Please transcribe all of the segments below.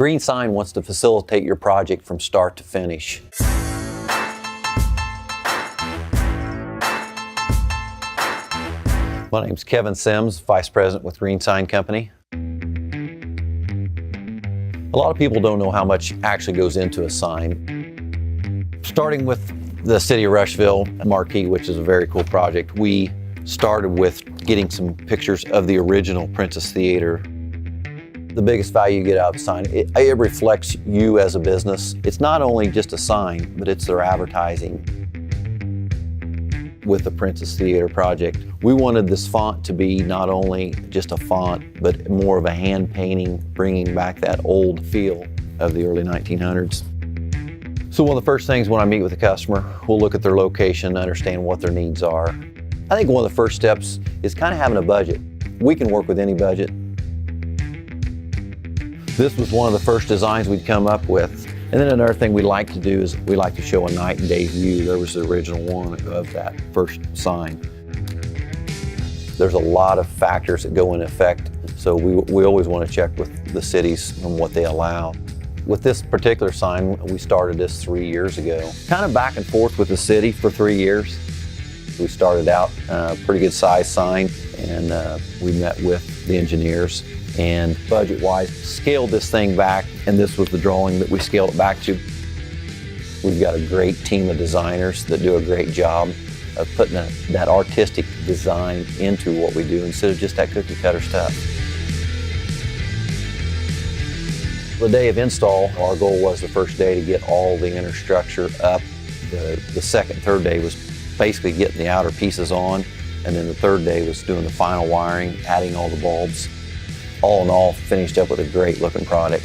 Green Sign wants to facilitate your project from start to finish. My name's Kevin Sims, Vice President with Green Sign Company. A lot of people don't know how much actually goes into a sign. Starting with the city of Rushville, Marquee, which is a very cool project, we started with getting some pictures of the original Princess Theater. The biggest value you get out of a sign, it reflects you as a business. It's not only just a sign, but it's their advertising. With the Princess Theater project, we wanted this font to be not only just a font, but more of a hand painting, bringing back that old feel of the early 1900s. So one of the first things when I meet with a customer, we'll look at their location, understand what their needs are. I think one of the first steps is kind of having a budget. We can work with any budget. This was one of the first designs we'd come up with. And then another thing we like to do is we like to show a night and day view. There was the original one of that first sign. There's a lot of factors that go into effect, so we always want to check with the cities on what they allow. With this particular sign, we started this 3 years ago. Kind of back and forth with the city for 3 years. We started out a pretty good size sign, and we met with the engineers and budget-wise scaled this thing back, and this was the drawing that we scaled it back to. We've got a great team of designers that do a great job of putting that artistic design into what we do instead of just that cookie cutter stuff. The day of install, our goal was the first day to get all the inner structure up. The second, third day was basically getting the outer pieces on, and then the third day was doing the final wiring, adding all the bulbs. All in all, finished up with a great looking product.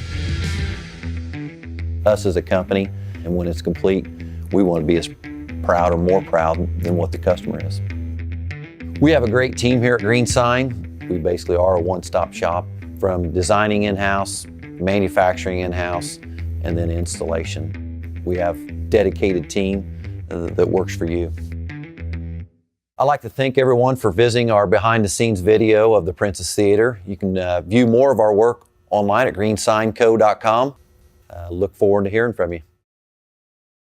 Us as a company, and when it's complete, we want to be as proud or more proud than what the customer is. We have a great team here at Green Sign. We basically are a one-stop shop, from designing in-house, manufacturing in-house, and then installation. We have a dedicated team that works for you. I'd like to thank everyone for visiting our behind-the-scenes video of the Princess Theater. You can view more of our work online at greensignco.com. Look forward to hearing from you.